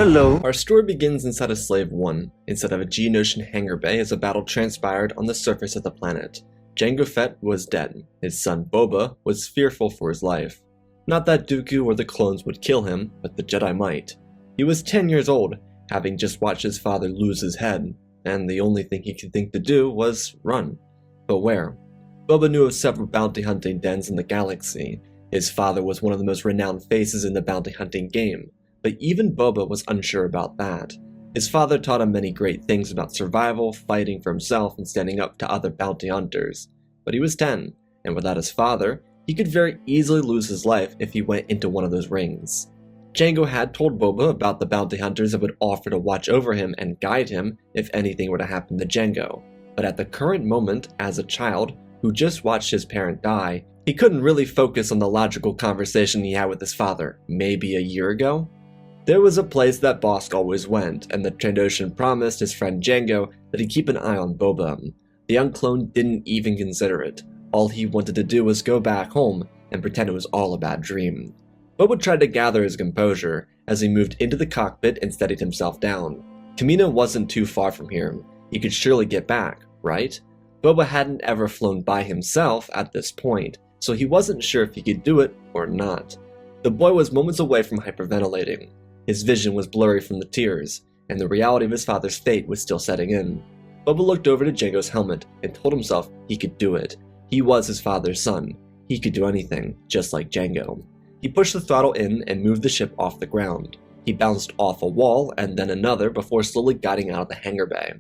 Hello. Our story begins inside of Slave 1, inside of a Geonosian hangar bay as a battle transpired on the surface of the planet. Jango Fett was dead. His son Boba was fearful for his life. Not that Dooku or the clones would kill him, but the Jedi might. He was 10 years old, having just watched his father lose his head, and the only thing he could think to do was run. But where? Boba knew of several bounty hunting dens in the galaxy. His father was one of the most renowned faces in the bounty hunting game. But even Boba was unsure about that. His father taught him many great things about survival, fighting for himself, and standing up to other bounty hunters. But he was 10, and without his father, he could very easily lose his life if he went into one of those rings. Jango had told Boba about the bounty hunters that would offer to watch over him and guide him if anything were to happen to Jango. But at the current moment, as a child who just watched his parent die, he couldn't really focus on the logical conversation he had with his father, maybe a year ago? There was a place that Bosk always went, and the Trandoshan promised his friend Jango that he'd keep an eye on Boba. The young clone didn't even consider it. All he wanted to do was go back home and pretend it was all a bad dream. Boba tried to gather his composure as he moved into the cockpit and steadied himself down. Kamino wasn't too far from here. He could surely get back, right? Boba hadn't ever flown by himself at this point, so he wasn't sure if he could do it or not. The boy was moments away from hyperventilating. His vision was blurry from the tears, and the reality of his father's fate was still setting in. Boba looked over to Jango's helmet and told himself he could do it. He was his father's son. He could do anything, just like Jango. He pushed the throttle in and moved the ship off the ground. He bounced off a wall and then another before slowly guiding out of the hangar bay.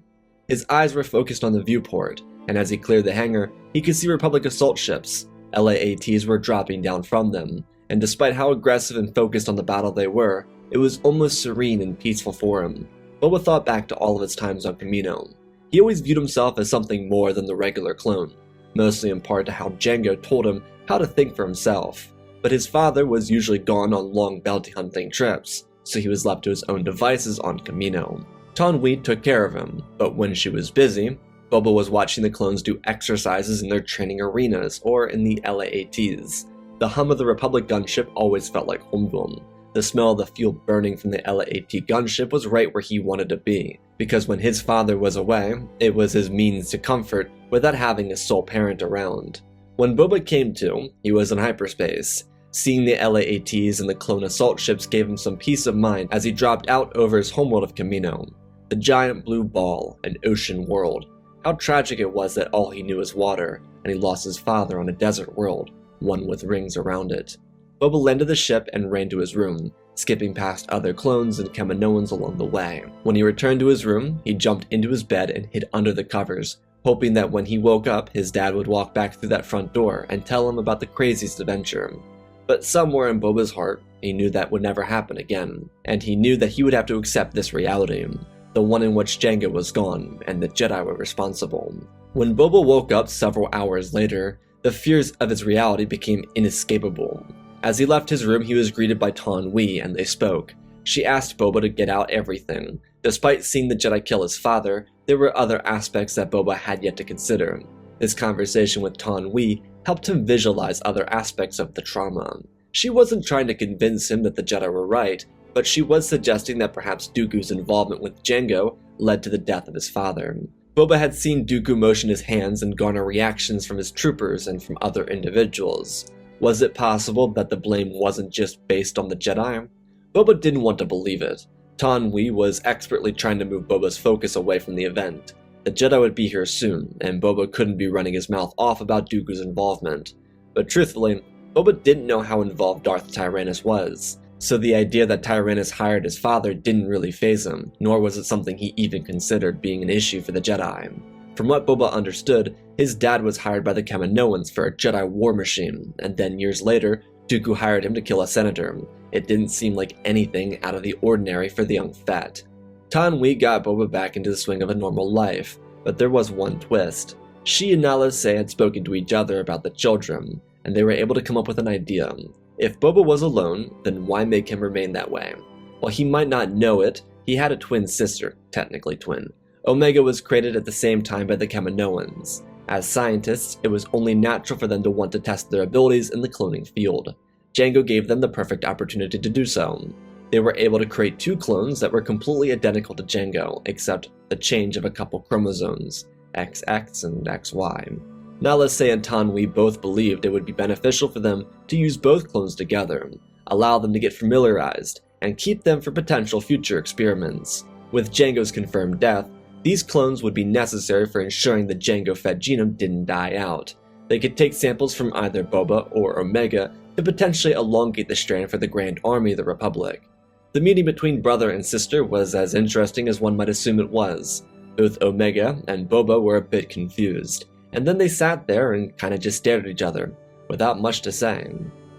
His eyes were focused on the viewport, and as he cleared the hangar, he could see Republic assault ships. LAATs were dropping down from them, and despite how aggressive and focused on the battle they were, it was almost serene and peaceful for him. Boba thought back to all of his times on Kamino. He always viewed himself as something more than the regular clone, mostly in part to how Jango told him how to think for himself. But his father was usually gone on long bounty hunting trips, so he was left to his own devices on Kamino. Taun We took care of him, but when she was busy, Boba was watching the clones do exercises in their training arenas or in the LAATs. The hum of the Republic gunship always felt like home to him. The smell of the fuel burning from the LAAT gunship was right where he wanted to be, because when his father was away, it was his means to comfort without having a sole parent around. When Boba came to, he was in hyperspace. Seeing the LAATs and the clone assault ships gave him some peace of mind as he dropped out over his homeworld of Kamino. The giant blue ball, an ocean world. How tragic it was that all he knew was water, and he lost his father on a desert world, one with rings around it. Boba landed the ship and ran to his room, skipping past other clones and Kaminoans along the way. When he returned to his room, he jumped into his bed and hid under the covers, hoping that when he woke up, his dad would walk back through that front door and tell him about the craziest adventure. But somewhere in Boba's heart, he knew that would never happen again, and he knew that he would have to accept this reality, the one in which Jango was gone and the Jedi were responsible. When Boba woke up several hours later, the fears of his reality became inescapable. As he left his room, he was greeted by Taun We, and they spoke. She asked Boba to get out everything. Despite seeing the Jedi kill his father, there were other aspects that Boba had yet to consider. This conversation with Taun We helped him visualize other aspects of the trauma. She wasn't trying to convince him that the Jedi were right, but she was suggesting that perhaps Dooku's involvement with Jango led to the death of his father. Boba had seen Dooku motion his hands and garner reactions from his troopers and from other individuals. Was it possible that the blame wasn't just based on the Jedi? Boba didn't want to believe it. Taun We was expertly trying to move Boba's focus away from the event. The Jedi would be here soon, and Boba couldn't be running his mouth off about Dooku's involvement. But truthfully, Boba didn't know how involved Darth Tyrannus was, so the idea that Tyrannus hired his father didn't really faze him, nor was it something he even considered being an issue for the Jedi. From what Boba understood, his dad was hired by the Kaminoans for a Jedi war machine, and then years later, Dooku hired him to kill a senator. It didn't seem like anything out of the ordinary for the young Fett. Taun We got Boba back into the swing of a normal life, but there was one twist. She and Nala Se had spoken to each other about the children, and they were able to come up with an idea. If Boba was alone, then why make him remain that way? While he might not know it, he had a twin sister, technically twin. Omega was created at the same time by the Kaminoans. As scientists, it was only natural for them to want to test their abilities in the cloning field. Jango gave them the perfect opportunity to do so. They were able to create 2 clones that were completely identical to Jango, except the change of a couple chromosomes, XX and XY. Nala Se and Taun We both believed it would be beneficial for them to use both clones together, allow them to get familiarized, and keep them for potential future experiments. With Jango's confirmed death, these clones would be necessary for ensuring the Jango Fett genome didn't die out. They could take samples from either Boba or Omega to potentially elongate the strand for the Grand Army of the Republic. The meeting between brother and sister was as interesting as one might assume it was. Both Omega and Boba were a bit confused, and then they sat there and kinda just stared at each other, without much to say.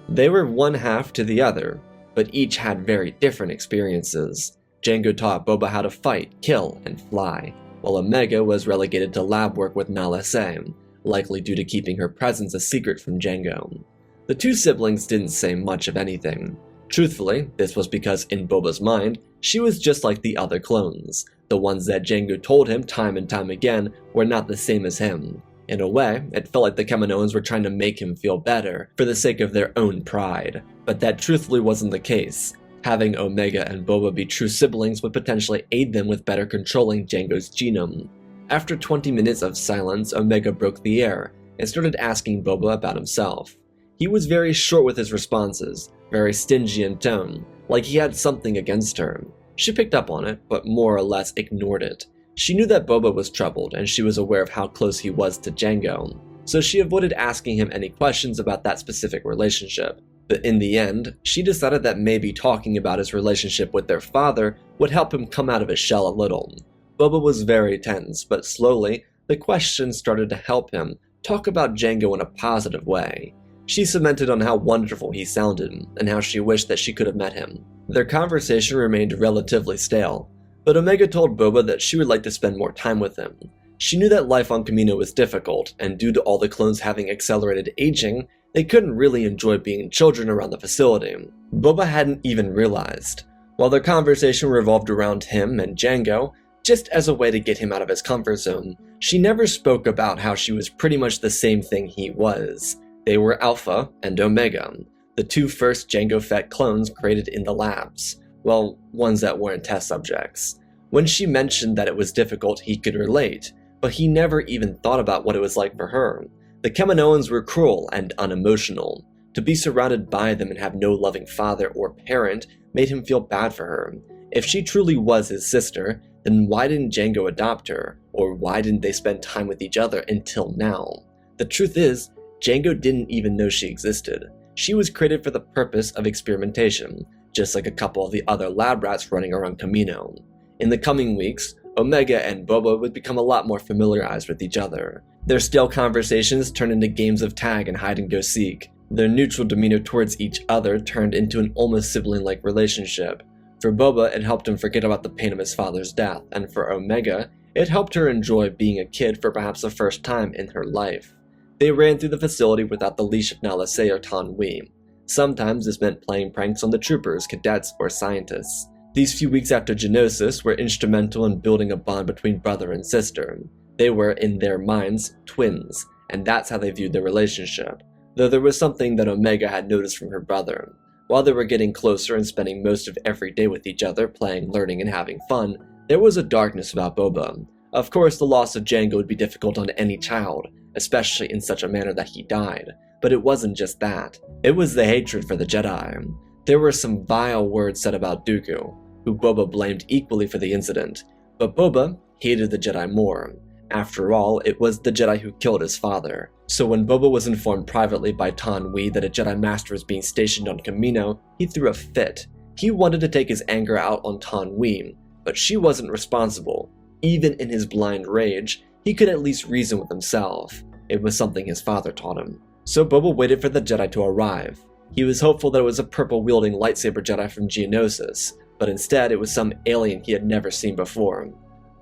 They were one half to the other, but each had very different experiences. Jango taught Boba how to fight, kill, and fly, while Omega was relegated to lab work with Nala Se, likely due to keeping her presence a secret from Jango. The 2 siblings didn't say much of anything. Truthfully, this was because in Boba's mind, she was just like the other clones. The ones that Jango told him time and time again were not the same as him. In a way, it felt like the Kaminoans were trying to make him feel better, for the sake of their own pride. But that truthfully wasn't the case. Having Omega and Boba be true siblings would potentially aid them with better controlling Jango's genome. After 20 minutes of silence, Omega broke the air and started asking Boba about himself. He was very short with his responses, very stingy in tone, like he had something against her. She picked up on it, but more or less ignored it. She knew that Boba was troubled, and she was aware of how close he was to Jango, so she avoided asking him any questions about that specific relationship. But in the end, she decided that maybe talking about his relationship with their father would help him come out of his shell a little. Boba was very tense, but slowly, the questions started to help him talk about Jango in a positive way. She cemented on how wonderful he sounded, and how she wished that she could have met him. Their conversation remained relatively stale, but Omega told Boba that she would like to spend more time with him. She knew that life on Kamino was difficult, and due to all the clones having accelerated aging, they couldn't really enjoy being children around the facility. Boba hadn't even realized. While their conversation revolved around him and Jango, just as a way to get him out of his comfort zone, she never spoke about how she was pretty much the same thing he was. They were Alpha and Omega, the 2 first Jango Fett clones created in the labs. Well, ones that weren't test subjects. When she mentioned that it was difficult, he could relate, but he never even thought about what it was like for her. The Kaminoans were cruel and unemotional. To be surrounded by them and have no loving father or parent made him feel bad for her. If she truly was his sister, then why didn't Jango adopt her, or why didn't they spend time with each other until now? The truth is, Jango didn't even know she existed. She was created for the purpose of experimentation, just like a couple of the other lab rats running around Kamino. In the coming weeks, Omega and Boba would become a lot more familiarized with each other. Their stale conversations turned into games of tag and hide-and-go-seek. Their neutral demeanor towards each other turned into an almost sibling-like relationship. For Boba, it helped him forget about the pain of his father's death, and for Omega, it helped her enjoy being a kid for perhaps the first time in her life. They ran through the facility without the leash of Nala Se or Taun We. Sometimes this meant playing pranks on the troopers, cadets, or scientists. These few weeks after Geonosis were instrumental in building a bond between brother and sister. They were, in their minds, twins, and that's how they viewed their relationship, though there was something that Omega had noticed from her brother. While they were getting closer and spending most of every day with each other, playing, learning, and having fun, there was a darkness about Boba. Of course, the loss of Jango would be difficult on any child, especially in such a manner that he died, but it wasn't just that. It was the hatred for the Jedi. There were some vile words said about Dooku, who Boba blamed equally for the incident, but Boba hated the Jedi more. After all, it was the Jedi who killed his father. So when Boba was informed privately by Taun We that a Jedi Master was being stationed on Kamino, he threw a fit. He wanted to take his anger out on Taun We, but she wasn't responsible. Even in his blind rage, he could at least reason with himself. It was something his father taught him. So Boba waited for the Jedi to arrive. He was hopeful that it was a purple-wielding lightsaber Jedi from Geonosis, but instead it was some alien he had never seen before.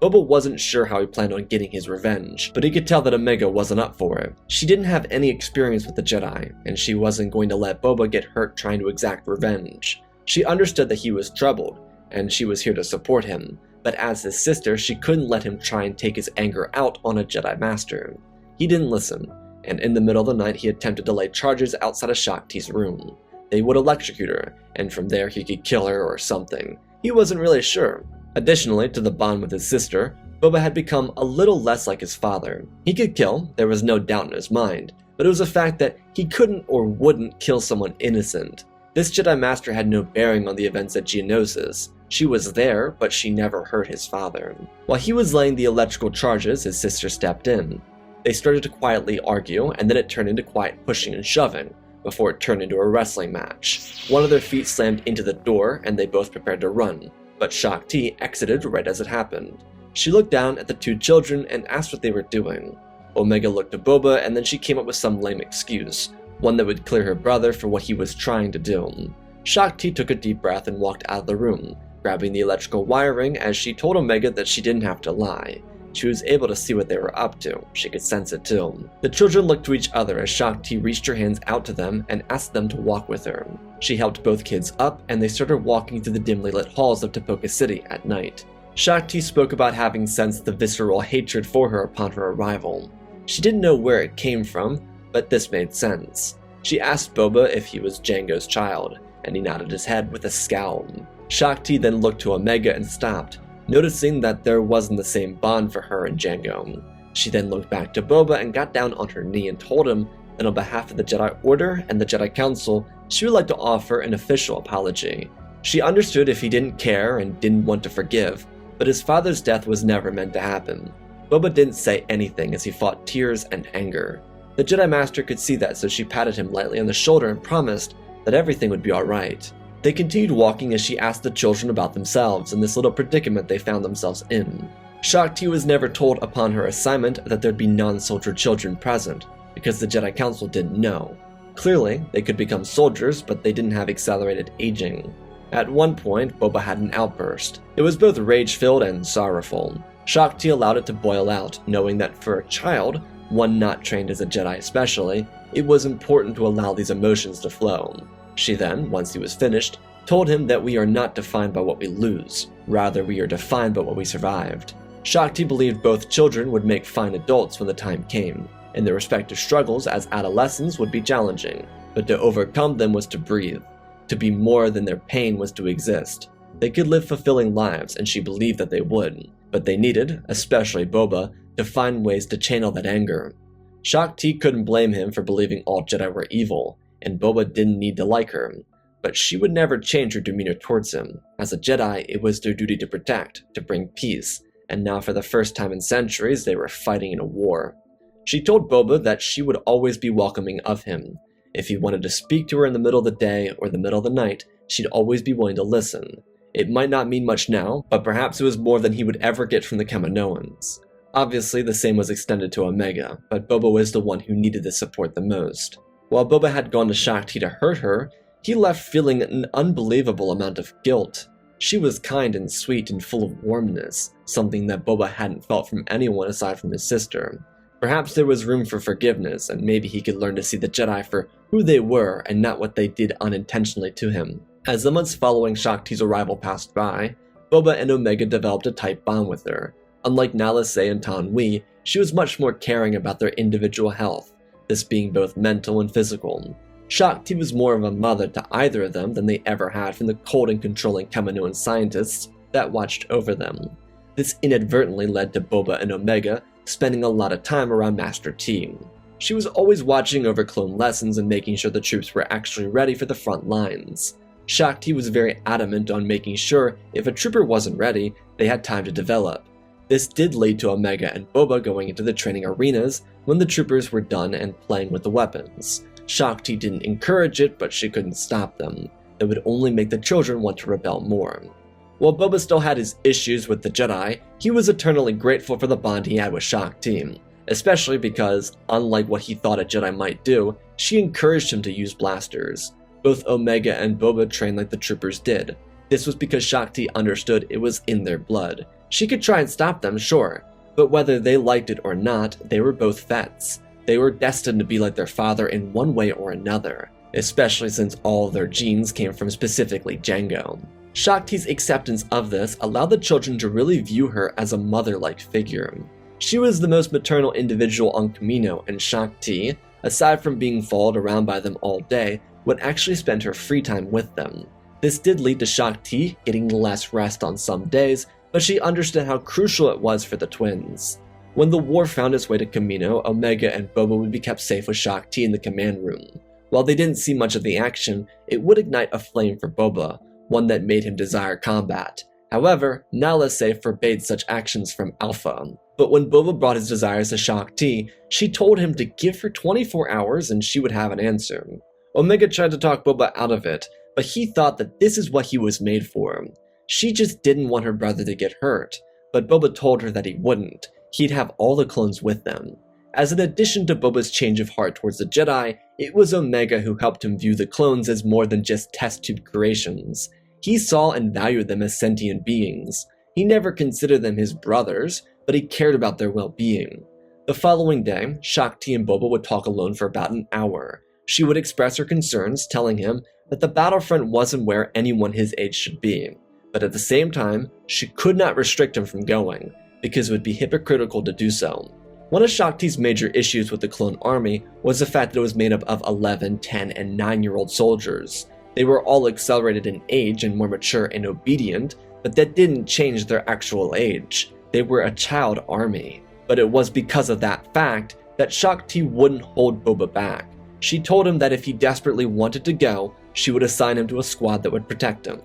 Boba wasn't sure how he planned on getting his revenge, but he could tell that Omega wasn't up for it. She didn't have any experience with the Jedi, and she wasn't going to let Boba get hurt trying to exact revenge. She understood that he was troubled, and she was here to support him, but as his sister, she couldn't let him try and take his anger out on a Jedi Master. He didn't listen, and in the middle of the night he attempted to lay charges outside of Shaak Ti's room. they would electrocute her, and from there he could kill her or something. He wasn't really sure. Additionally to the bond with his sister, Boba had become a little less like his father. He could kill, there was no doubt in his mind, but it was a fact that he couldn't or wouldn't kill someone innocent. This Jedi Master had no bearing on the events at Geonosis. She was there, but she never hurt his father. While he was laying the electrical charges, his sister stepped in. They started to quietly argue, and then it turned into quiet pushing and shoving, before it turned into a wrestling match. One of their feet slammed into the door, and they both prepared to run, but Shaak Ti exited right as it happened. She looked down at the two children and asked what they were doing. Omega looked at Boba, and then she came up with some lame excuse, one that would clear her brother for what he was trying to do. Shaak Ti took a deep breath and walked out of the room, grabbing the electrical wiring as she told Omega that she didn't have to lie. She was able to see what they were up to. She could sense it too. The children looked to each other as Shaak Ti reached her hands out to them and asked them to walk with her. She helped both kids up, and they started walking through the dimly lit halls of Tipoca City at night. Shaak Ti spoke about having sensed the visceral hatred for her upon her arrival. She didn't know where it came from, but this made sense. She asked Boba if he was Jango's child, and he nodded his head with a scowl. Shaak Ti then looked to Omega and stopped, noticing that there wasn't the same bond for her and Jango. She then looked back to Boba and got down on her knee and told him that on behalf of the Jedi Order and the Jedi Council, she would like to offer an official apology. She understood if he didn't care and didn't want to forgive, but his father's death was never meant to happen. Boba didn't say anything as he fought tears and anger. The Jedi Master could see that, so she patted him lightly on the shoulder and promised that everything would be alright. They continued walking as she asked the children about themselves and this little predicament they found themselves in. Shaak Ti was never told upon her assignment that there'd be non-soldier children present, because the Jedi Council didn't know. Clearly, they could become soldiers, but they didn't have accelerated aging. At one point, Boba had an outburst. It was both rage-filled and sorrowful. Shaak Ti allowed it to boil out, knowing that for a child, one not trained as a Jedi especially, it was important to allow these emotions to flow. She then, once he was finished, told him that we are not defined by what we lose, rather we are defined by what we survived. Shaak Ti believed both children would make fine adults when the time came, and their respective struggles as adolescents would be challenging, but to overcome them was to breathe. To be more than their pain was to exist. They could live fulfilling lives, and she believed that they would, but they needed, especially Boba, to find ways to channel that anger. Shaak Ti couldn't blame him for believing all Jedi were evil, and Boba didn't need to like her, but she would never change her demeanor towards him. As a Jedi, it was their duty to protect, to bring peace, and now for the first time in centuries, they were fighting in a war. She told Boba that she would always be welcoming of him. If he wanted to speak to her in the middle of the day or the middle of the night, she'd always be willing to listen. It might not mean much now, but perhaps it was more than he would ever get from the Kaminoans. Obviously, the same was extended to Omega, but Boba was the one who needed the support the most. While Boba had gone to Shaak Ti to hurt her, he left feeling an unbelievable amount of guilt. She was kind and sweet and full of warmness, something that Boba hadn't felt from anyone aside from his sister. Perhaps there was room for forgiveness, and maybe he could learn to see the Jedi for who they were and not what they did unintentionally to him. As the months following Shaak Ti's arrival passed by, Boba and Omega developed a tight bond with her. Unlike Nala Se and Tan We, she was much more caring about their individual health, this being both mental and physical. Shaak Ti was more of a mother to either of them than they ever had from the cold and controlling Kaminoan scientists that watched over them. This inadvertently led to Boba and Omega spending a lot of time around Master T. She was always watching over clone lessons and making sure the troops were actually ready for the front lines. Shaak Ti was very adamant on making sure if a trooper wasn't ready, they had time to develop. This did lead to Omega and Boba going into the training arenas when the troopers were done and playing with the weapons. Shaak Ti didn't encourage it, but she couldn't stop them. It would only make the children want to rebel more. While Boba still had his issues with the Jedi, he was eternally grateful for the bond he had with Shaak Ti, especially because, unlike what he thought a Jedi might do, she encouraged him to use blasters. Both Omega and Boba trained like the troopers did. This was because Shaak Ti understood it was in their blood. She could try and stop them, sure, but whether they liked it or not, they were both Fetts. They were destined to be like their father in one way or another, especially since all of their genes came from specifically Jango. Shaak Ti's acceptance of this allowed the children to really view her as a mother-like figure. She was the most maternal individual on Kamino, and Shaak Ti, aside from being followed around by them all day, would actually spend her free time with them. This did lead to Shaak Ti getting less rest on some days, but she understood how crucial it was for the twins. When the war found its way to Kamino, Omega and Boba would be kept safe with Shaak Ti in the command room. While they didn't see much of the action, it would ignite a flame for Boba, one that made him desire combat. However, Nala Se forbade such actions from Alpha. But when Boba brought his desires to Shaak Ti, she told him to give her 24 hours and she would have an answer. Omega tried to talk Boba out of it, but he thought that this is what he was made for. She just didn't want her brother to get hurt, but Boba told her that he wouldn't. He'd have all the clones with them. As an addition to Boba's change of heart towards the Jedi, it was Omega who helped him view the clones as more than just test tube creations. He saw and valued them as sentient beings. He never considered them his brothers, but he cared about their well-being. The following day, Shaak Ti and Boba would talk alone for about an hour. She would express her concerns, telling him that the battlefront wasn't where anyone his age should be. But at the same time, she could not restrict him from going, because it would be hypocritical to do so. One of Shaak Ti's major issues with the clone army was the fact that it was made up of 11, 10, and 9-year-old soldiers. They were all accelerated in age and more mature and obedient, but that didn't change their actual age. They were a child army. But it was because of that fact that Shaak Ti wouldn't hold Boba back. She told him that if he desperately wanted to go, she would assign him to a squad that would protect him.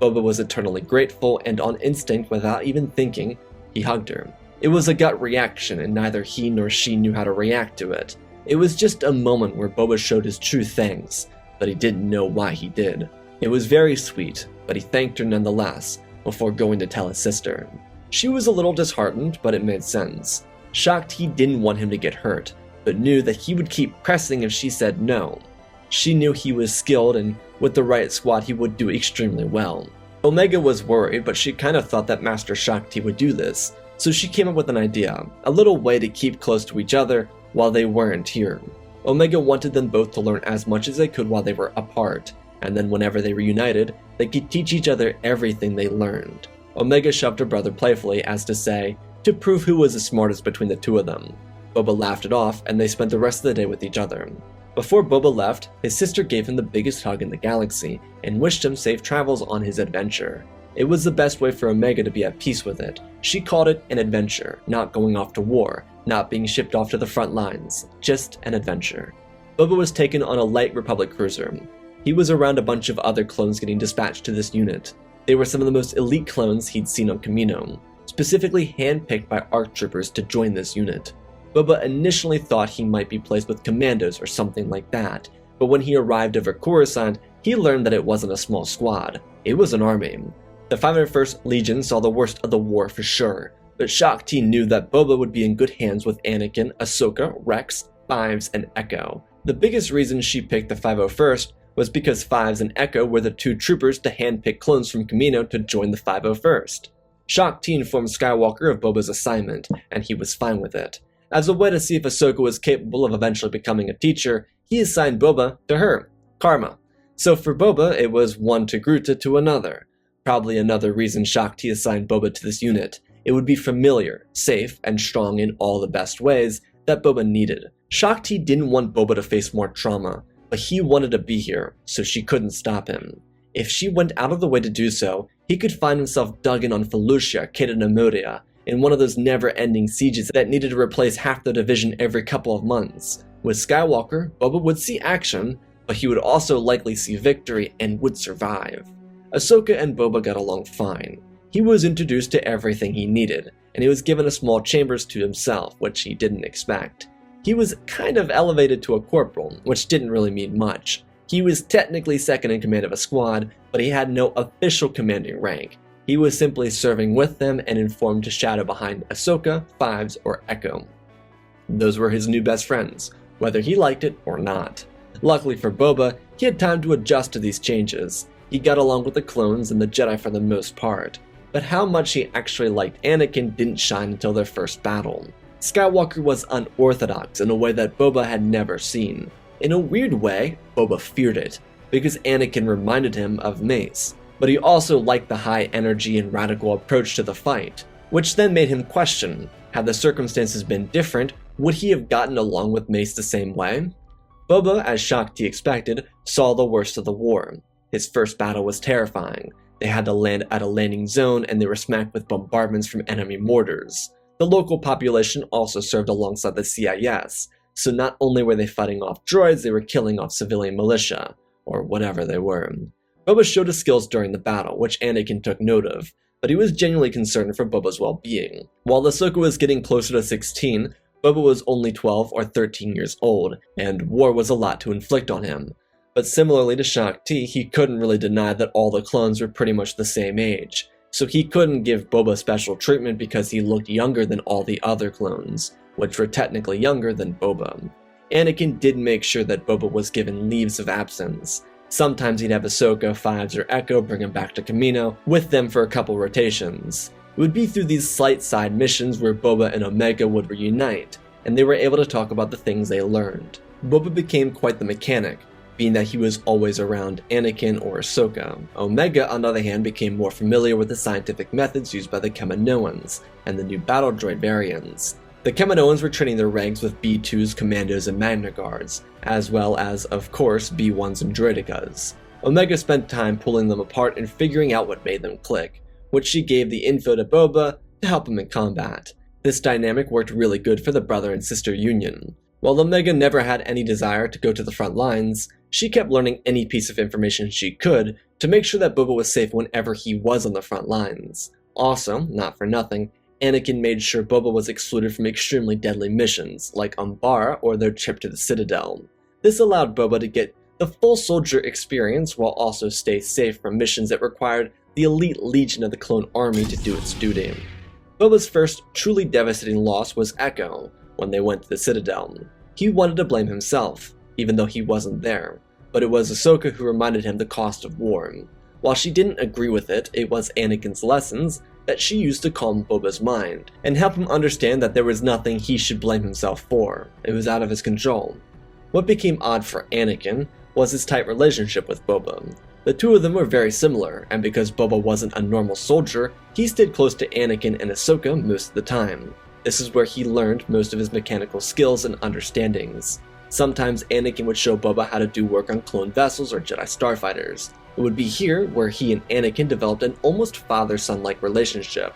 Boba was eternally grateful, and on instinct, without even thinking, he hugged her. It was a gut reaction, and neither he nor she knew how to react to it. It was just a moment where Boba showed his true thanks, but he didn't know why he did. It was very sweet, but he thanked her nonetheless, before going to tell his sister. She was a little disheartened, but it made sense. Shaak Ti didn't want him to get hurt, but knew that he would keep pressing if she said no. She knew he was skilled, and with the right squad he would do extremely well. Omega was worried, but she kind of thought that Master Shaak Ti would do this, so she came up with an idea, a little way to keep close to each other while they weren't here. Omega wanted them both to learn as much as they could while they were apart, and then whenever they reunited, they could teach each other everything they learned. Omega shoved her brother playfully, as to say, to prove who was the smartest between the two of them. Boba laughed it off, and they spent the rest of the day with each other. Before Boba left, his sister gave him the biggest hug in the galaxy, and wished him safe travels on his adventure. It was the best way for Omega to be at peace with it. She called it an adventure, not going off to war, not being shipped off to the front lines, just an adventure. Boba was taken on a light Republic cruiser. He was around a bunch of other clones getting dispatched to this unit. They were some of the most elite clones he'd seen on Kamino, specifically handpicked by ARC troopers to join this unit. Boba initially thought he might be placed with commandos or something like that, but when he arrived over Coruscant, he learned that it wasn't a small squad, it was an army. The 501st Legion saw the worst of the war for sure, but Shaak Ti knew that Boba would be in good hands with Anakin, Ahsoka, Rex, Fives, and Echo. The biggest reason she picked the 501st was because Fives and Echo were the two troopers to handpick clones from Kamino to join the 501st. Shaak Ti informed Skywalker of Boba's assignment, and he was fine with it. As a way to see if Ahsoka was capable of eventually becoming a teacher, he assigned Boba to her, Karma. So for Boba, it was one Togruta to another. Probably another reason Shaak Ti assigned Boba to this unit. It would be familiar, safe, and strong in all the best ways that Boba needed. Shaak Ti didn't want Boba to face more trauma, but he wanted to be here, so she couldn't stop him. If she went out of the way to do so, he could find himself dug in on Felucia, Keda Nemoria, in one of those never-ending sieges that needed to replace half the division every couple of months. With Skywalker, Boba would see action, but he would also likely see victory and would survive. Ahsoka and Boba got along fine. He was introduced to everything he needed, and he was given a small chambers to himself, which he didn't expect. He was kind of elevated to a corporal, which didn't really mean much. He was technically second in command of a squad, but he had no official commanding rank. He was simply serving with them and informed to shadow behind Ahsoka, Fives, or Echo. Those were his new best friends, whether he liked it or not. Luckily for Boba, he had time to adjust to these changes. He got along with the clones and the Jedi for the most part, but how much he actually liked Anakin didn't shine until their first battle. Skywalker was unorthodox in a way that Boba had never seen. In a weird way, Boba feared it, because Anakin reminded him of Mace, but he also liked the high energy and radical approach to the fight, which then made him question, had the circumstances been different, would he have gotten along with Mace the same way? Boba, as Shaak Ti expected, saw the worst of the war. His first battle was terrifying. They had to land at a landing zone and they were smacked with bombardments from enemy mortars. The local population also served alongside the CIS, so not only were they fighting off droids, they were killing off civilian militia, or whatever they were. Boba showed his skills during the battle, which Anakin took note of, but he was genuinely concerned for Boba's well-being. While Ahsoka was getting closer to 16, Boba was only 12 or 13 years old, and war was a lot to inflict on him. But similarly to Shaak Ti, he couldn't really deny that all the clones were pretty much the same age, so he couldn't give Boba special treatment because he looked younger than all the other clones, which were technically younger than Boba. Anakin did make sure that Boba was given leaves of absence. Sometimes he'd have Ahsoka, Fives, or Echo bring him back to Kamino with them for a couple rotations. It would be through these slight side missions where Boba and Omega would reunite, and they were able to talk about the things they learned. Boba became quite the mechanic, being that he was always around Anakin or Ahsoka. Omega, on the other hand, became more familiar with the scientific methods used by the Kaminoans and the new battle droid variants. The Kaminoans were training their ranks with B2s, Commandos, and Magna Guards, as well as, of course, B1s and Droidekas. Omega spent time pulling them apart and figuring out what made them click, which she gave the info to Boba to help him in combat. This dynamic worked really good for the brother and sister union. While Omega never had any desire to go to the front lines, she kept learning any piece of information she could to make sure that Boba was safe whenever he was on the front lines. Also, not for nothing, Anakin made sure Boba was excluded from extremely deadly missions, like Umbara or their trip to the Citadel. This allowed Boba to get the full soldier experience while also stay safe from missions that required the elite legion of the clone army to do its duty. Boba's first truly devastating loss was Echo, when they went to the Citadel. He wanted to blame himself, even though he wasn't there, but it was Ahsoka who reminded him the cost of war. While she didn't agree with it, it was Anakin's lessons that she used to calm Boba's mind, and help him understand that there was nothing he should blame himself for. It was out of his control. What became odd for Anakin was his tight relationship with Boba. The two of them were very similar, and because Boba wasn't a normal soldier, he stayed close to Anakin and Ahsoka most of the time. This is where he learned most of his mechanical skills and understandings. Sometimes Anakin would show Boba how to do work on clone vessels or Jedi starfighters. It would be here where he and Anakin developed an almost father-son-like relationship.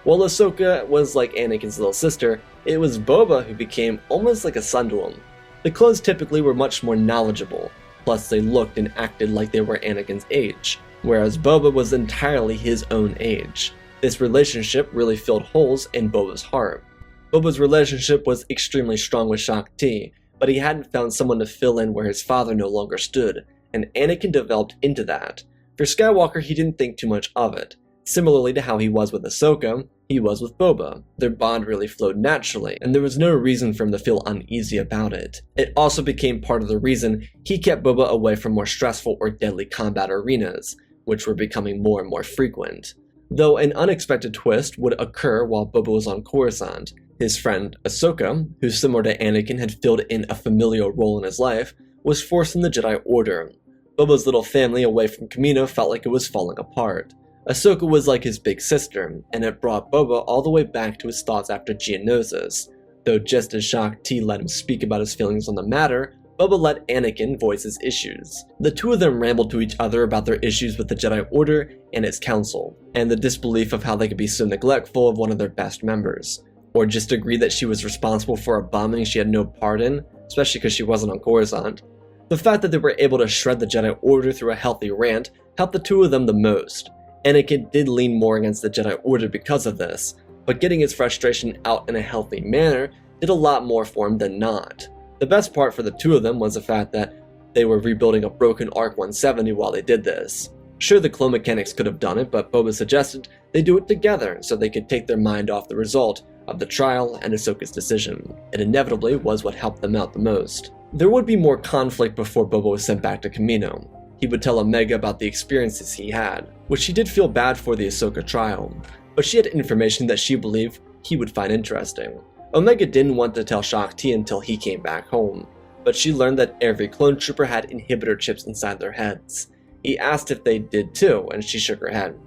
While Ahsoka was like Anakin's little sister, it was Boba who became almost like a son to him. The clones typically were much more knowledgeable, plus they looked and acted like they were Anakin's age, whereas Boba was entirely his own age. This relationship really filled holes in Boba's heart. Boba's relationship was extremely strong with Shaak Ti, but he hadn't found someone to fill in where his father no longer stood, and Anakin developed into that. For Skywalker, he didn't think too much of it. Similarly to how he was with Ahsoka, he was with Boba. Their bond really flowed naturally, and there was no reason for him to feel uneasy about it. It also became part of the reason he kept Boba away from more stressful or deadly combat arenas, which were becoming more and more frequent. Though an unexpected twist would occur while Boba was on Coruscant. His friend Ahsoka, who similar to Anakin had filled in a familial role in his life, was forced in the Jedi Order. Boba's little family away from Kamino felt like it was falling apart. Ahsoka was like his big sister, and it brought Boba all the way back to his thoughts after Geonosis. Though just as Shaak Ti let him speak about his feelings on the matter, Boba let Anakin voice his issues. The two of them rambled to each other about their issues with the Jedi Order and its council, and the disbelief of how they could be so neglectful of one of their best members. Or just agree that she was responsible for a bombing she had no part in, especially because she wasn't on Coruscant. The fact that they were able to shred the Jedi Order through a healthy rant helped the two of them the most. Anakin did lean more against the Jedi Order because of this, but getting his frustration out in a healthy manner did a lot more for him than not. The best part for the two of them was the fact that they were rebuilding a broken ARC 170 while they did this. Sure, the clone mechanics could have done it, but Boba suggested they do it together so they could take their mind off the result of the trial and Ahsoka's decision. It inevitably was what helped them out the most. There would be more conflict before Boba was sent back to Kamino. He would tell Omega about the experiences he had, which she did feel bad for the Ahsoka trial, but she had information that she believed he would find interesting. Omega didn't want to tell Shaak Ti until he came back home, but she learned that every clone trooper had inhibitor chips inside their heads. He asked if they did too, and she shook her head.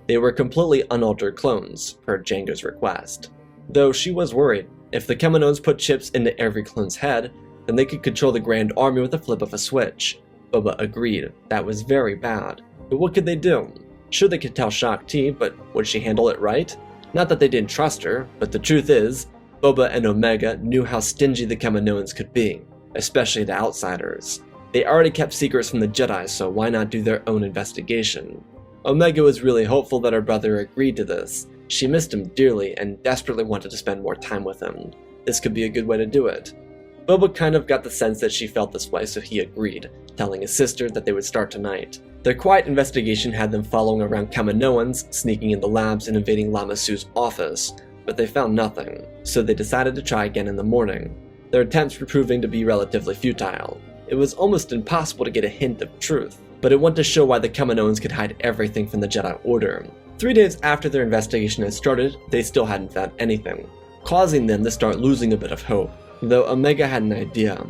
They were completely unaltered clones, per Jango's request. Though she was worried, if the Kaminoans put chips into every clone's head, then they could control the Grand Army with a flip of a switch. Boba agreed. That was very bad. But what could they do? Sure, they could tell Shaak Ti, but would she handle it right? Not that they didn't trust her, but the truth is, Boba and Omega knew how stingy the Kaminoans could be, especially to outsiders. They already kept secrets from the Jedi, so why not do their own investigation? Omega was really hopeful that her brother agreed to this. She missed him dearly and desperately wanted to spend more time with him. This could be a good way to do it. Boba kind of got the sense that she felt this way, so he agreed, telling his sister that they would start tonight. Their quiet investigation had them following around Kaminoans, sneaking in the labs and invading Lama Su's office, but they found nothing, so they decided to try again in the morning. Their attempts were proving to be relatively futile. It was almost impossible to get a hint of truth, but it went to show why the Kaminoans could hide everything from the Jedi Order. 3 days after their investigation had started, they still hadn't found anything, causing them to start losing a bit of hope, though Omega had an idea.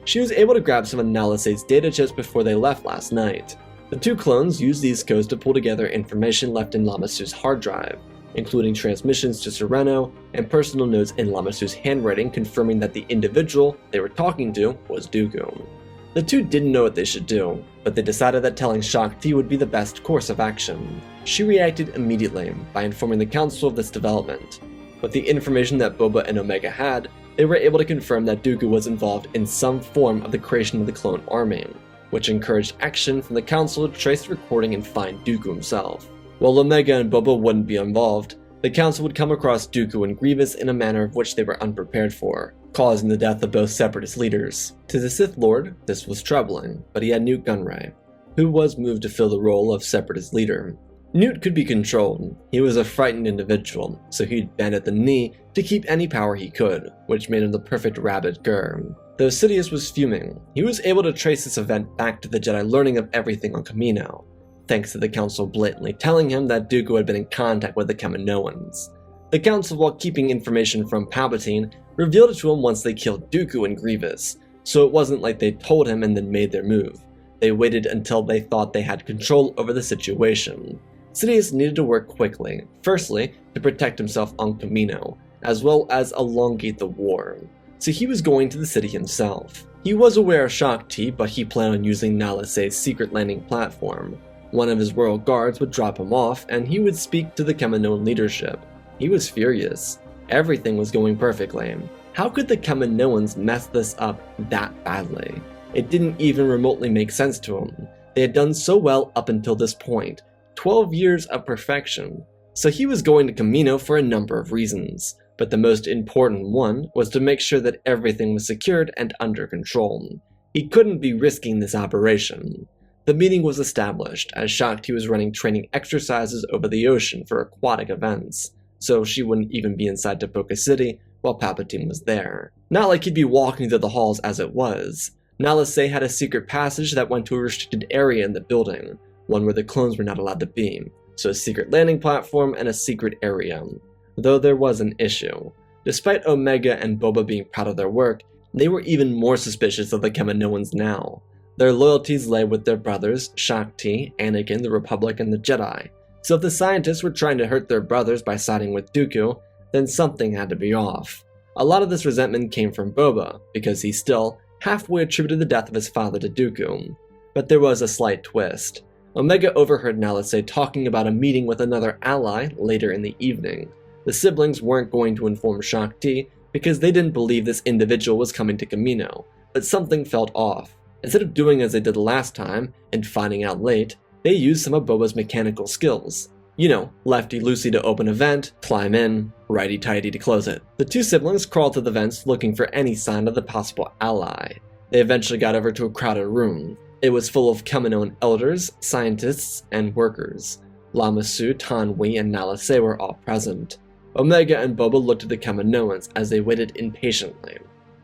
She was able to grab some of Nalase's data chips before they left last night. The two clones used these codes to pull together information left in Lama Su's hard drive, including transmissions to Sereno and personal notes in Lama Su's handwriting confirming that the individual they were talking to was Dooku. The two didn't know what they should do, but they decided that telling Shaak Ti would be the best course of action. She reacted immediately by informing the Council of this development. With the information that Boba and Omega had, they were able to confirm that Dooku was involved in some form of the creation of the clone army, which encouraged action from the Council to trace the recording and find Dooku himself. While Omega and Boba wouldn't be involved, the Council would come across Dooku and Grievous in a manner of which they were unprepared for, causing the death of both Separatist leaders. To the Sith Lord, this was troubling, but he had Nute Gunray, who was moved to fill the role of Separatist leader. Nute could be controlled. He was a frightened individual, so he'd bend at the knee to keep any power he could, which made him the perfect rabid Gur. Though Sidious was fuming, he was able to trace this event back to the Jedi learning of everything on Kamino, thanks to the Council blatantly telling him that Dooku had been in contact with the Kaminoans. The Council, while keeping information from Palpatine, revealed it to him once they killed Dooku and Grievous, so it wasn't like they told him and then made their move. They waited until they thought they had control over the situation. Sidious needed to work quickly, firstly to protect himself on Kamino, as well as elongate the war, so he was going to the city himself. He was aware of Shaak Ti, but he planned on using Nalase's secret landing platform. One of his royal guards would drop him off, and he would speak to the Kaminoan leadership. He was furious. Everything was going perfectly. How could the Kaminoans mess this up that badly? It didn't even remotely make sense to him. They had done so well up until this point, 12 years of perfection. So he was going to Kamino for a number of reasons, but the most important one was to make sure that everything was secured and under control. He couldn't be risking this operation. The meeting was established, as Shaak Ti was running training exercises over the ocean for aquatic events, so she wouldn't even be inside Tipoca City while Palpatine was there. Not like he'd be walking through the halls as it was. Nalase had a secret passage that went to a restricted area in the building, one where the clones were not allowed to be, so a secret landing platform and a secret area. Though there was an issue. Despite Omega and Boba being proud of their work, they were even more suspicious of the Kaminoans now. Their loyalties lay with their brothers, Shaak Ti, Anakin, the Republic, and the Jedi. So if the scientists were trying to hurt their brothers by siding with Dooku, then something had to be off. A lot of this resentment came from Boba, because he still halfway attributed the death of his father to Dooku. But there was a slight twist. Omega overheard Nalase talking about a meeting with another ally later in the evening. The siblings weren't going to inform Shaak Ti because they didn't believe this individual was coming to Kamino, but something felt off. Instead of doing as they did last time and finding out late, they used some of Boba's mechanical skills. You know, lefty-loosey to open a vent, climb in, righty-tighty to close it. The two siblings crawled to the vents looking for any sign of the possible ally. They eventually got over to a crowded room. It was full of Kaminoan elders, scientists, and workers. Lama Su, Tanwi, and Nalase were all present. Omega and Boba looked at the Kaminoans as they waited impatiently.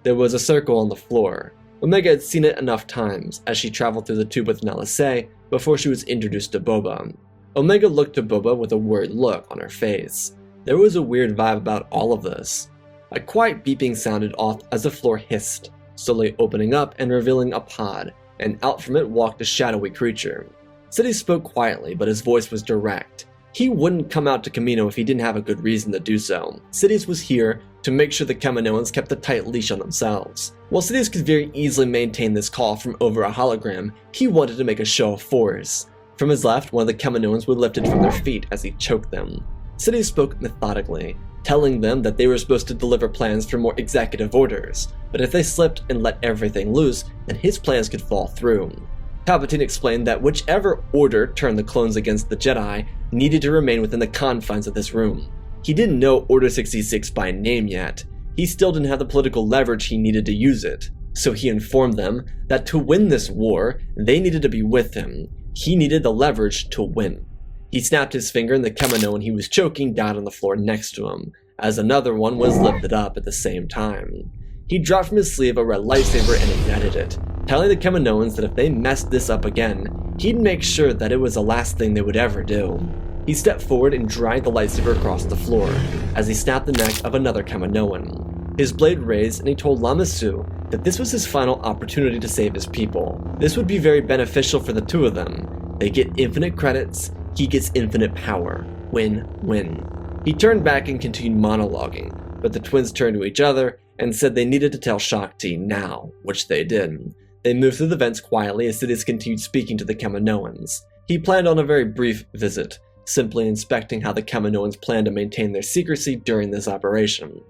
There was a circle on the floor. Omega had seen it enough times as she traveled through the tube with Nalase before she was introduced to Boba. Omega looked to Boba with a worried look on her face. There was a weird vibe about all of this. A quiet beeping sounded off as the floor hissed, slowly opening up and revealing a pod, and out from it walked a shadowy creature. Sidious spoke quietly, but his voice was direct. He wouldn't come out to Kamino if he didn't have a good reason to do so. Sidious was here to make sure the Kaminoans kept a tight leash on themselves. While Sidious could very easily maintain this call from over a hologram, he wanted to make a show of force. From his left, one of the Kaminoans were lifted from their feet as he choked them. Sidious spoke methodically, telling them that they were supposed to deliver plans for more executive orders, but if they slipped and let everything loose, then his plans could fall through. Palpatine explained that whichever order turned the clones against the Jedi needed to remain within the confines of this room. He didn't know Order 66 by name yet. He still didn't have the political leverage he needed to use it, so he informed them that to win this war, they needed to be with him. He needed the leverage to win. He snapped his finger and the Kamino he was choking died on the floor next to him, as another one was lifted up at the same time. He dropped from his sleeve a red lightsaber and ignited it, telling the Kaminoans that if they messed this up again, he'd make sure that it was the last thing they would ever do. He stepped forward and dragged the lightsaber across the floor, as he snapped the neck of another Kaminoan. His blade raised and he told Lama Su that this was his final opportunity to save his people. This would be very beneficial for the two of them. They get infinite credits, he gets infinite power. Win-win. He turned back and continued monologuing, but the twins turned to each other and said they needed to tell Shaak Ti now, which they did. They moved through the vents quietly as Sidious continued speaking to the Kaminoans. He planned on a very brief visit, simply inspecting how the Kaminoans planned to maintain their secrecy during this operation.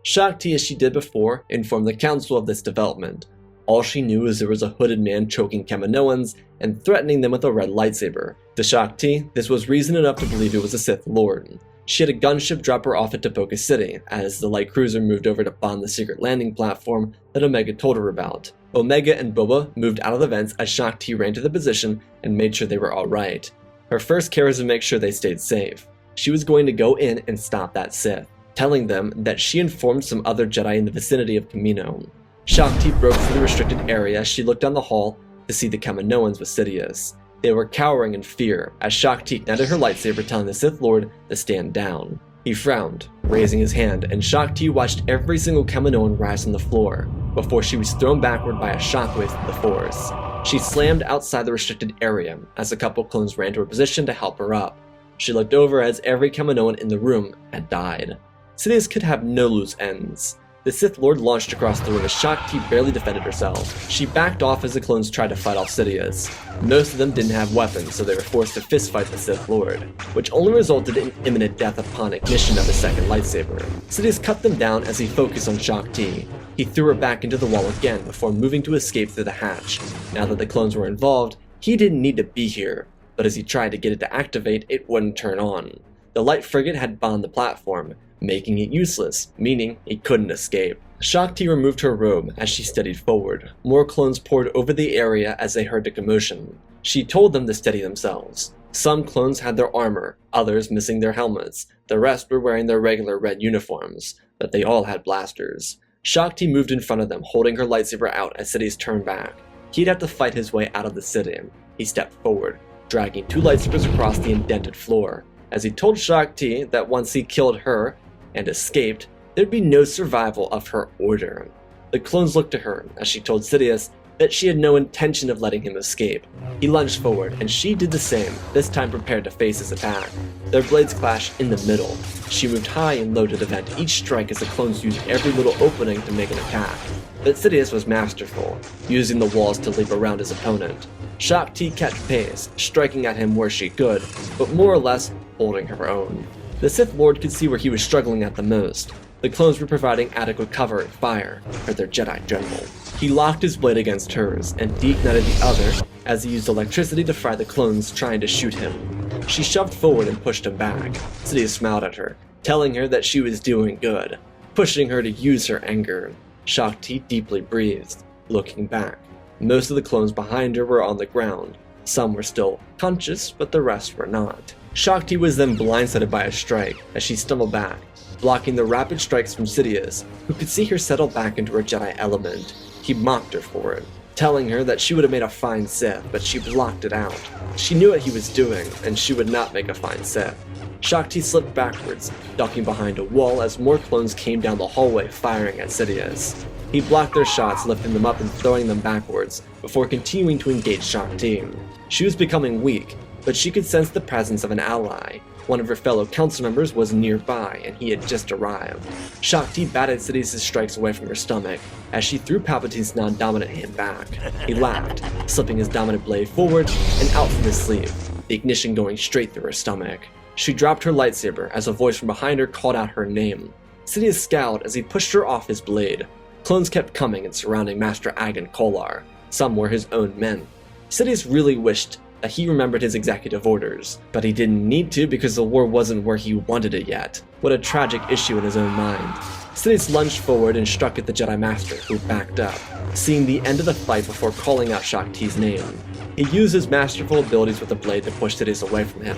Shaak Ti, as she did before, informed the council of this development. All she knew was there was a hooded man choking Kaminoans and threatening them with a red lightsaber. To Shaak Ti, this was reason enough to believe it was a Sith Lord. She had a gunship drop her off at Tapoka City, as the light cruiser moved over to bomb the secret landing platform that Omega told her about. Omega and Boba moved out of the vents as Shaak Ti ran to the position and made sure they were alright. Her first care was to make sure they stayed safe. She was going to go in and stop that Sith, telling them that she informed some other Jedi in the vicinity of Kamino. Shaak Ti broke through the restricted area as she looked down the hall to see the Kaminoans with Sidious. They were cowering in fear as Shaak Ti ignited her lightsaber, telling the Sith Lord to stand down. He frowned, raising his hand, and Shaak Ti watched every single Kaminoan rise on the floor before she was thrown backward by a shockwave through the Force. She slammed outside the restricted area as a couple clones ran to her position to help her up. She looked over as every Kaminoan in the room had died. Sidious could have no loose ends. The Sith Lord launched across the room as Shaak Ti barely defended herself. She backed off as the clones tried to fight off Sidious. Most of them didn't have weapons, so they were forced to fistfight the Sith Lord, which only resulted in imminent death upon ignition of his second lightsaber. Sidious cut them down as he focused on Shaak Ti. He threw her back into the wall again before moving to escape through the hatch. Now that the clones were involved, he didn't need to be here, but as he tried to get it to activate, it wouldn't turn on. The light frigate had bombed the platform, making it useless, meaning he couldn't escape. Shaak Ti removed her robe as she steadied forward. More clones poured over the area as they heard the commotion. She told them to steady themselves. Some clones had their armor, others missing their helmets. The rest were wearing their regular red uniforms, but they all had blasters. Shaak Ti moved in front of them, holding her lightsaber out as Sidious turned back. He'd have to fight his way out of the city. He stepped forward, dragging two lightsabers across the indented floor, as he told Shaak Ti that once he killed her and escaped, there'd be no survival of her order. The clones looked to her as she told Sidious that she had no intention of letting him escape. He lunged forward, and she did the same, this time prepared to face his attack. Their blades clashed in the middle. She moved high and low to defend each strike as the clones used every little opening to make an attack. But Sidious was masterful, using the walls to leap around his opponent. Shaak Ti kept pace, striking at him where she could, but more or less holding her own. The Sith Lord could see where he was struggling at the most. The clones were providing adequate cover and fire for their Jedi General. He locked his blade against hers and deignited the other as he used electricity to fry the clones trying to shoot him. She shoved forward and pushed him back. Sidious smiled at her, telling her that she was doing good, pushing her to use her anger. Shaak Ti deeply breathed, looking back. Most of the clones behind her were on the ground. Some were still conscious, but the rest were not. Shaak Ti was then blindsided by a strike as she stumbled back, blocking the rapid strikes from Sidious, who could see her settle back into her Jedi element. He mocked her for it, telling her that she would have made a fine Sith, but she blocked it out. She knew what he was doing, and she would not make a fine Sith. Shaak Ti slipped backwards, ducking behind a wall as more clones came down the hallway firing at Sidious. He blocked their shots, lifting them up and throwing them backwards, before continuing to engage Shaak Ti. She was becoming weak, but she could sense the presence of an ally. One of her fellow council members was nearby, and he had just arrived. Shaak Ti batted Sidious's strikes away from her stomach, as she threw Palpatine's non-dominant hand back. He laughed, slipping his dominant blade forward and out from his sleeve, the ignition going straight through her stomach. She dropped her lightsaber as a voice from behind her called out her name. Sidious scowled as he pushed her off his blade. Clones kept coming and surrounding Master Agan Kolar. Some were his own men. Sidious really wished that he remembered his executive orders, but he didn't need to because the war wasn't where he wanted it yet. What a tragic issue in his own mind. Sidious lunged forward and struck at the Jedi Master, who backed up, seeing the end of the fight before calling out Shaak Ti's name. He used his masterful abilities with the blade to push Sidious away from him.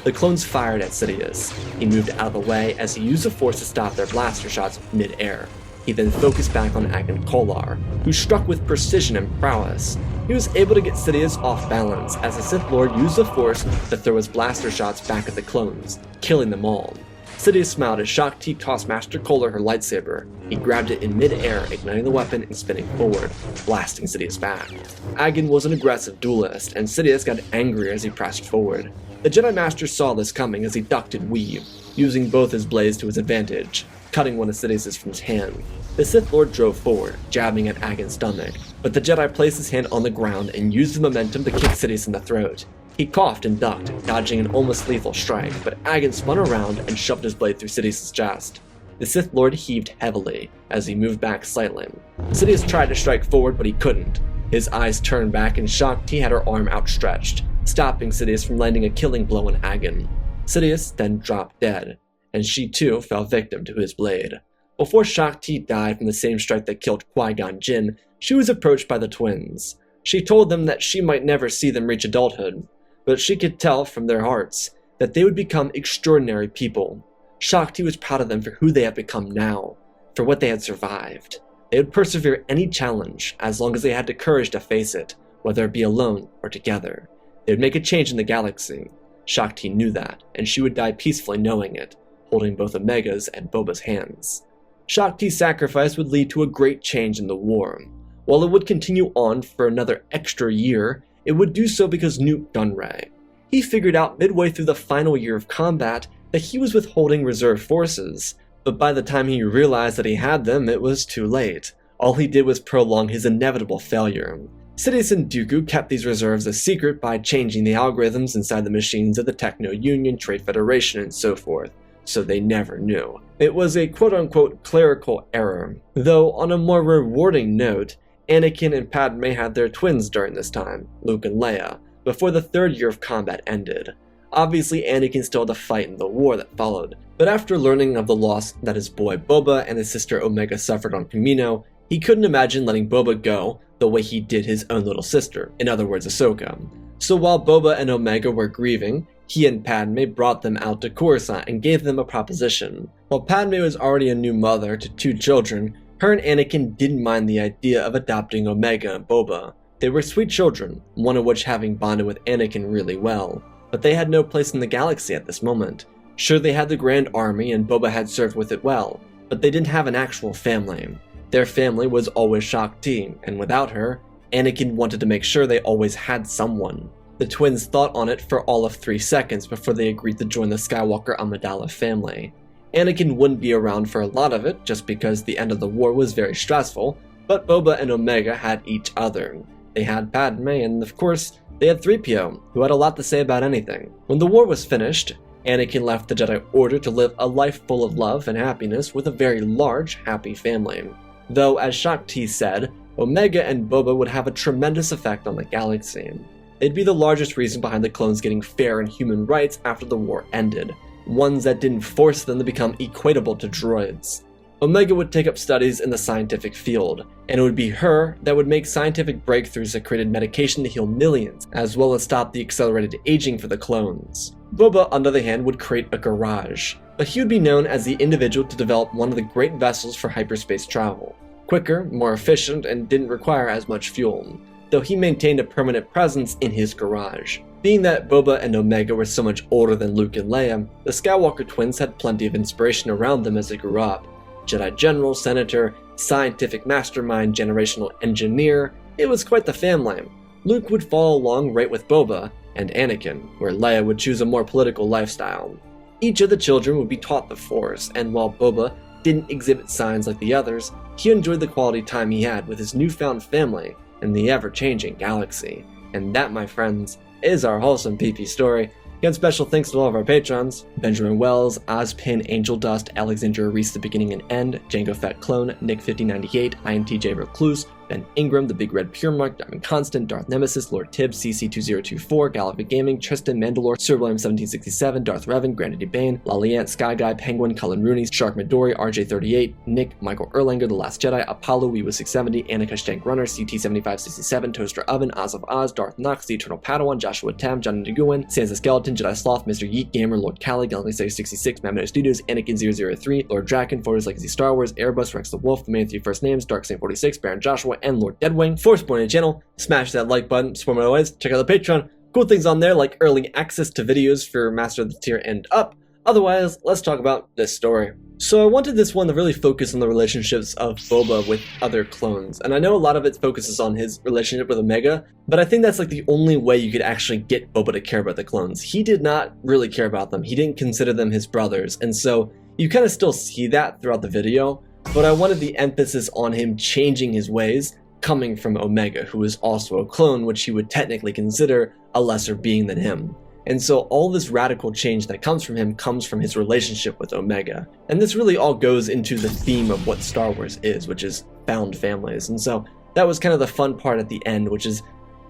The clones fired at Sidious. He moved out of the way as he used the Force to stop their blaster shots mid-air. He then focused back on Agan Kolar, who struck with precision and prowess. He was able to get Sidious off balance as the Sith Lord used the Force to throw his blaster shots back at the clones, killing them all. Sidious smiled as Shaak Ti tossed Master Kolar her lightsaber. He grabbed it in mid-air, igniting the weapon and spinning forward, blasting Sidious back. Agan was an aggressive duelist, and Sidious got angrier as he pressed forward. The Jedi Master saw this coming as he ducked and weaved, using both his blades to his advantage, cutting one of Sidious's from his hand. The Sith Lord drove forward, jabbing at Agan's stomach, but the Jedi placed his hand on the ground and used the momentum to kick Sidious in the throat. He coughed and ducked, dodging an almost lethal strike, but Agan spun around and shoved his blade through Sidious's chest. The Sith Lord heaved heavily as he moved back slightly. Sidious tried to strike forward, but he couldn't. His eyes turned back and Shaak Ti had her arm outstretched, stopping Sidious from landing a killing blow on Agan. Sidious then dropped dead, and she too fell victim to his blade. Before Shaak Ti died from the same strike that killed Qui-Gon Jinn, she was approached by the twins. She told them that she might never see them reach adulthood, but she could tell from their hearts that they would become extraordinary people. Shaak Ti was proud of them for who they had become now, for what they had survived. They would persevere any challenge as long as they had the courage to face it, whether it be alone or together. They would make a change in the galaxy. Shaak Ti knew that, and she would die peacefully knowing it, holding both Omega's and Boba's hands. Shaak Ti's sacrifice would lead to a great change in the war. While it would continue on for another extra year, it would do so because Newt Gunray. He figured out midway through the final year of combat that he was withholding reserve forces, but by the time he realized that he had them, it was too late. All he did was prolong his inevitable failure. Sidious and Dooku kept these reserves a secret by changing the algorithms inside the machines of the Techno-Union, Trade Federation, and so forth, so they never knew. It was a quote-unquote clerical error, though on a more rewarding note, Anakin and Padme had their twins during this time, Luke and Leia, before the third year of combat ended. Obviously, Anakin still had to fight in the war that followed, but after learning of the loss that his boy Boba and his sister Omega suffered on Kamino, he couldn't imagine letting Boba go the way he did his own little sister, in other words Ahsoka. So while Boba and Omega were grieving, he and Padme brought them out to Coruscant and gave them a proposition. While Padme was already a new mother to 2 children, her and Anakin didn't mind the idea of adopting Omega and Boba. They were sweet children, one of which having bonded with Anakin really well, but they had no place in the galaxy at this moment. Sure, they had the Grand Army and Boba had served with it well, but they didn't have an actual family. Their family was always Shaak Ti, and without her, Anakin wanted to make sure they always had someone. The twins thought on it for all of 3 seconds before they agreed to join the Skywalker Amidala family. Anakin wouldn't be around for a lot of it just because the end of the war was very stressful, but Boba and Omega had each other. They had Padme, and of course, they had 3PO, who had a lot to say about anything. When the war was finished, Anakin left the Jedi Order to live a life full of love and happiness with a very large, happy family. Though, as Shaak Ti said, Omega and Boba would have a tremendous effect on the galaxy. They'd be the largest reason behind the clones getting fair and human rights after the war ended, ones that didn't force them to become equatable to droids. Omega would take up studies in the scientific field, and it would be her that would make scientific breakthroughs that created medication to heal millions, as well as stop the accelerated aging for the clones. Boba, on the other hand, would create a garage, but he would be known as the individual to develop one of the great vessels for hyperspace travel. Quicker, more efficient, and didn't require as much fuel, though he maintained a permanent presence in his garage. Being that Boba and Omega were so much older than Luke and Leia, the Skywalker twins had plenty of inspiration around them as they grew up. Jedi General, Senator, scientific mastermind, generational engineer, it was quite the family. Luke would follow along right with Boba, and Anakin, where Leia would choose a more political lifestyle. Each of the children would be taught the Force, and while Boba didn't exhibit signs like the others, he enjoyed the quality time he had with his newfound family in the ever-changing galaxy. And that, my friends, is our wholesome PP story. Again, special thanks to all of our patrons: Benjamin Wells, Ozpin, Angel Dust, Alexandra Reese, The Beginning and End, Django Fett Clone, Nick5098, INTJ Recluse, Ben Ingram, The Big Red Pure Mark, Diamond Constant, Darth Nemesis, Lord Tibbs, CC2024, Galactic Gaming, Tristan Mandalore, Sir William 1767, Darth Revan, Granity Bane, Laliant, Sky Guy, Penguin, Cullen Rooney, Shark Midori, RJ38, Nick, Michael Erlanger, The Last Jedi, Apollo, Weewa670, Annika Stank Runner, CT7567, Toaster Oven, Oz of Oz, Darth Knox, The Eternal Padawan, Joshua Tam, John Nguyen, Sansa Skeleton, Jedi Sloth, Mr. Yeet Gamer, Lord Cali, Galaxy 66, Mammoth Studios, Anakin003, Lord Draken, Photos Legacy Star Wars, Airbus, Rex the Wolf, The Man with 3 First Names, Dark Saint 46, Baron Joshua, and Lord Deadwing. For supporting the channel, smash that like button, support my otherwise, check out the Patreon. Cool things on there like early access to videos for Master of the Tier and up. Otherwise, let's talk about this story. So I wanted this one to really focus on the relationships of Boba with other clones, and I know a lot of it focuses on his relationship with Omega, but I think that's like the only way you could actually get Boba to care about the clones. He did not really care about them, he didn't consider them his brothers, and so you kind of still see that throughout the video, but I wanted the emphasis on him changing his ways, coming from Omega, who is also a clone, which he would technically consider a lesser being than him. And so all this radical change that comes from him comes from his relationship with Omega. And this really all goes into the theme of what Star Wars is, which is found families. And so that was kind of the fun part at the end, which is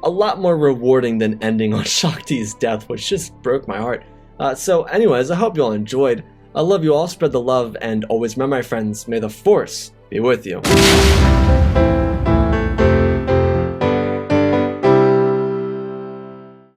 a lot more rewarding than ending on Shaak Ti's death, which just broke my heart. So anyways, I hope you all enjoyed. I love you all, spread the love, and always remember, my friends, may the Force be with you.